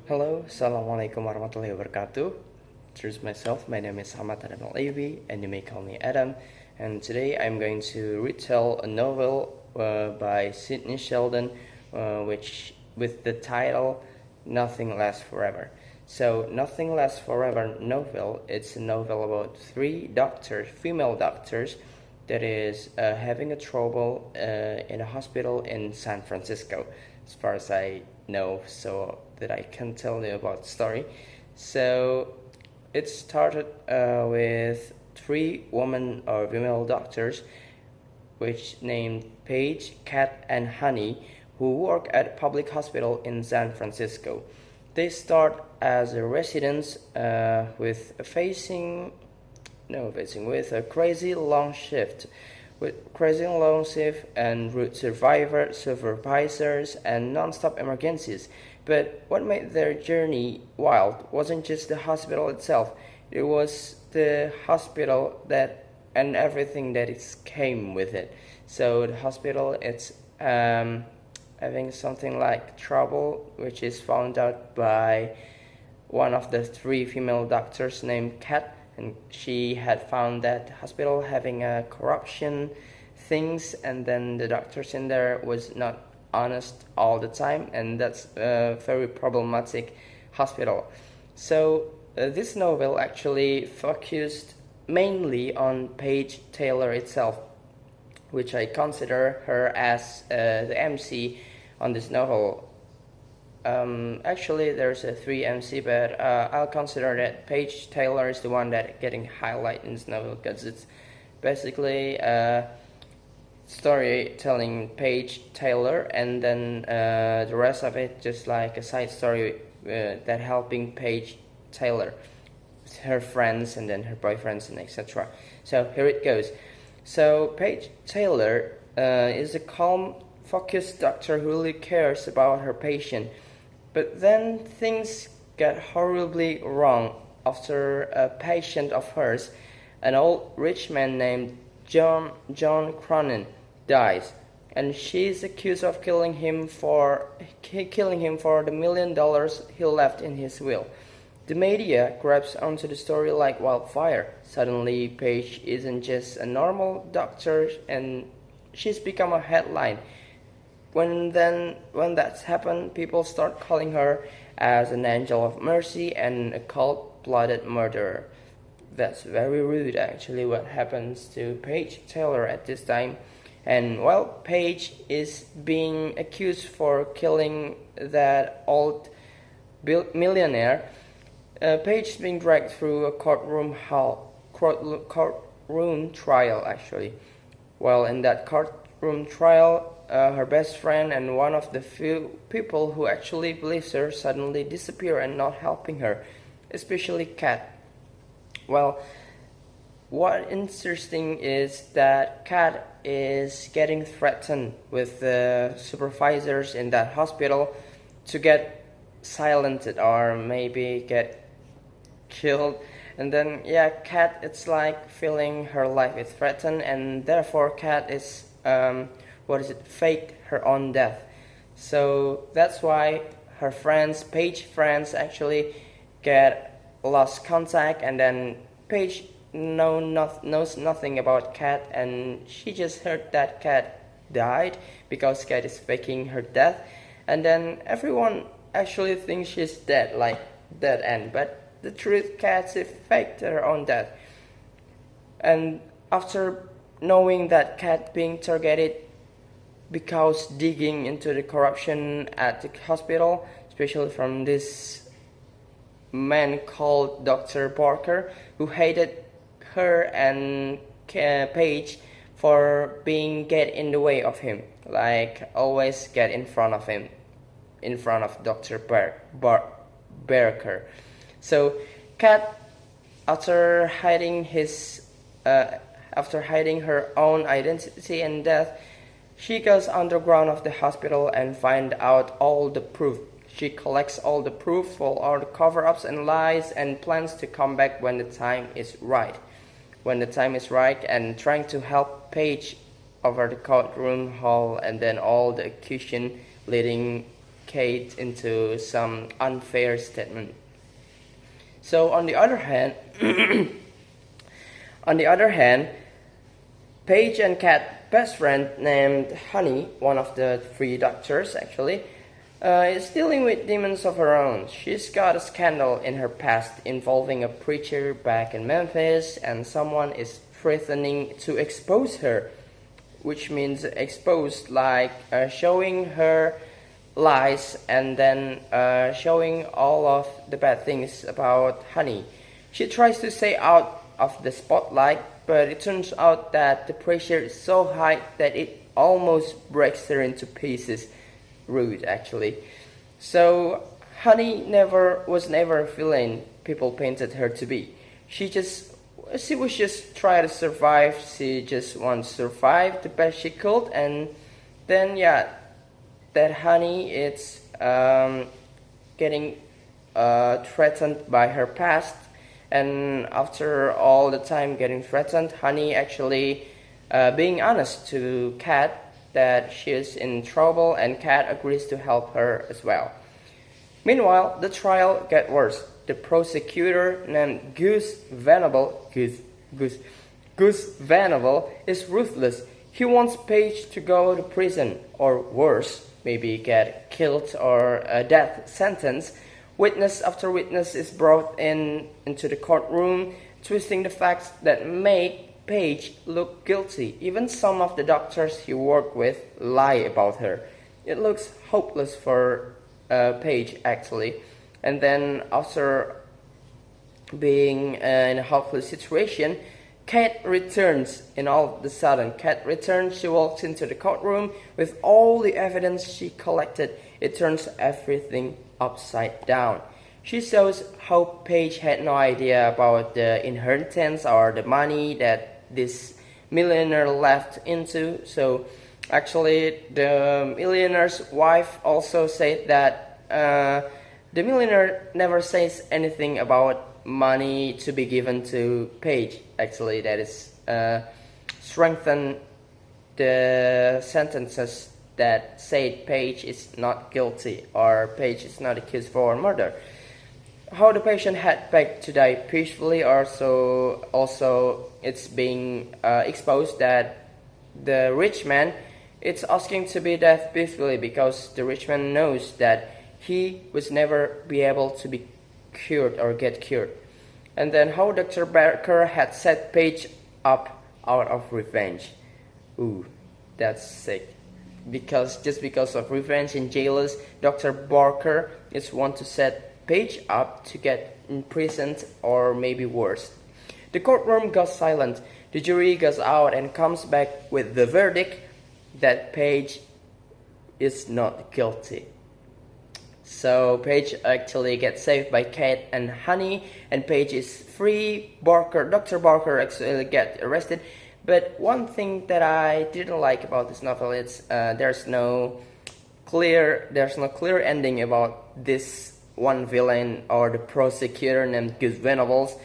Hello, Assalamualaikum warahmatullahi wabarakatuh. Introduce myself, my name is Ahmad Adam Al Ayyubi, and you may call me Adam. And today I'm going to retell a novel by Sidney Sheldon, which with the title Nothing Lasts Forever. So, Nothing Lasts Forever novel, it's a novel about three doctors, female doctors, that is having a trouble in a hospital in San Francisco, as far as I know, so that I can tell you about the story. So it started with three women or female doctors, which named Paige, Kat, and Honey, who work at a public hospital in San Francisco. They start as a residents with a crazy long shift, and route supervisors and non-stop emergencies. But what made their journey wild wasn't just the hospital itself; it was the hospital that and everything that it came with it. So the hospital, it's having something like trouble, which is found out by one of the three female doctors named Kat, and she had found that hospital having a corruption things, and then the doctors in there was not honest all the time, and that's a very problematic hospital. So this novel actually focused mainly on Paige Taylor itself, which I consider her as the MC on this novel. Actually, there's a three MC, but I'll consider that Paige Taylor is the one that getting highlight in this novel, because it's basically storytelling Paige Taylor, and then the rest of it just like a side story that helping Paige Taylor with her friends and then her boyfriends and etc. So here it goes. So Paige Taylor is a calm, focused doctor who really cares about her patient. But then things got horribly wrong after a patient of hers, an old rich man named John Cronin, dies, and she is accused of killing him for the $1 million he left in his will. The media grabs onto the story like wildfire. Suddenly, Paige isn't just a normal doctor, and she's become a headline. When that's happened, people start calling her as an angel of mercy and a cold-blooded murderer. That's very rude, actually, what happens to Paige Taylor at this time. And well, Paige is being accused for killing that old millionaire. Paige is being dragged through a courtroom trial, actually. Well, in that courtroom trial, her best friend and one of the few people who actually believes her suddenly disappear and not helping her, especially Kat. Well, what interesting is that Kat is getting threatened with the supervisors in that hospital to get silenced or maybe get killed. And then Kat, it's like feeling her life is threatened, and therefore Kat is fake her own death. So that's why her friends, Paige friends, actually get lost contact, and then Paige knows nothing about Kat, and she just heard that Kat died because Kat is faking her death, and then everyone actually thinks she's dead, like dead end, but the truth, Kat faked her own death. And after knowing that Kat being targeted because digging into the corruption at the hospital, especially from this man called Dr. Barker, who hated her and Paige for being get in the way of him, like always get in front of him, in front of Dr. Barker. So Kat, after hiding her own identity and death, she goes underground of the hospital and finds out all the proof. She collects all the proof for all the cover-ups and lies and plans to come back when the time is right. And trying to help Paige over the courtroom hall, and then all the accusation leading Kate into some unfair statement. So on the other hand, Paige and Kat's best friend named Honey, one of the three doctors actually, is dealing with demons of her own. She's got a scandal in her past involving a preacher back in Memphis, and someone is threatening to expose her, which means expose like showing her lies and then showing all of the bad things about Honey. She tries to stay out of the spotlight, but it turns out that the pressure is so high that it almost breaks her into pieces. Rude, actually. So Honey was never a villain people painted her to be. She was just trying to survive. She just wants to survive the best she could, and then that Honey is getting threatened by her past, and after all the time getting threatened, Honey actually being honest to Kat that she is in trouble, and Kat agrees to help her as well. Meanwhile, the trial gets worse. The prosecutor named Gus Venable is ruthless. He wants Paige to go to prison, or worse, maybe get killed or a death sentence. Witness after witness is brought into the courtroom, twisting the facts that make Paige look guilty. Even some of the doctors he worked with lie about her. It looks hopeless for Paige actually. And then after being in a hopeless situation, Kat returns. And all of a sudden, Kat returns. She walks into the courtroom with all the evidence she collected. It turns everything upside down. She shows how Paige had no idea about the inheritance or the money that this millionaire left into. So actually the millionaire's wife also said that the millionaire never says anything about money to be given to Paige. Actually that is strengthen the sentences that said Paige is not guilty or Paige is not accused for murder. How the patient had begged to die peacefully, also it's being exposed that the rich man is asking to be dead peacefully because the rich man knows that he was never be able to be cured or get cured. And then how Dr. Barker had set Paige up out of revenge. Ooh, that's sick. Just because of revenge and jealous, Dr. Barker is one to set Paige up to get imprisoned or maybe worse. The courtroom goes silent. The jury goes out and comes back with the verdict that Paige is not guilty. So Paige actually gets saved by Kat and Honey, and Paige is free. Dr. Barker actually gets arrested. But one thing that I didn't like about this novel is there's no clear ending about this one villain or the prosecutor named Gus Venables.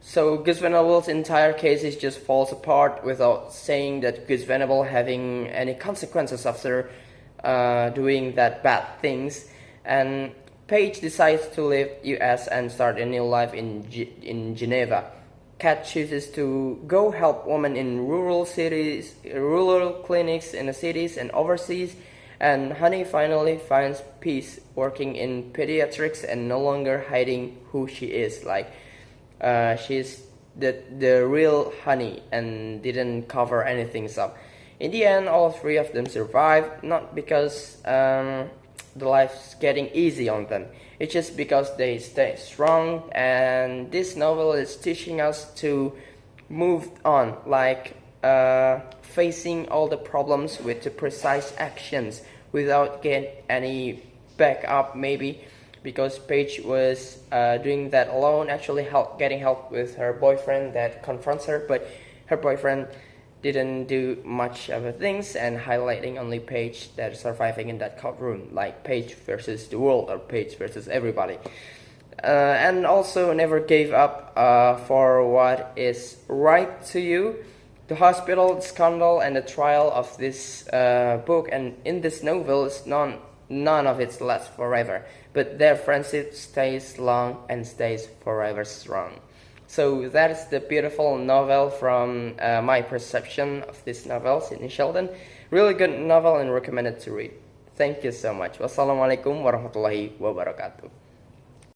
So Gus Venables' entire case just falls apart without saying that Gus Venable having any consequences after doing that bad things. And Paige decides to leave US and start a new life in Geneva. Kat chooses to go help women in rural clinics in the cities and overseas. And Honey finally finds peace working in pediatrics and no longer hiding who she is. Like she's the real Honey and didn't cover anything up. In the end, all three of them survive, not because the life's getting easy on them. It's just because they stay strong, and this novel is teaching us to move on, like facing all the problems with the precise actions without getting any backup, maybe because Paige was doing that alone, actually getting help with her boyfriend that confronts her, but her boyfriend didn't do much of the things, and highlighting only Paige that is surviving in that courtroom, like Paige versus the world or Paige versus everybody. And also never gave up for what is right to you. The hospital scandal and the trial of this book and in this novel is none of it lasts forever, but their friendship stays long and stays forever strong. So that is the beautiful novel from my perception of this novel, Sidney Sheldon. Really good novel and recommended to read. Thank you so much. Wassalamualaikum warahmatullahi wabarakatuh.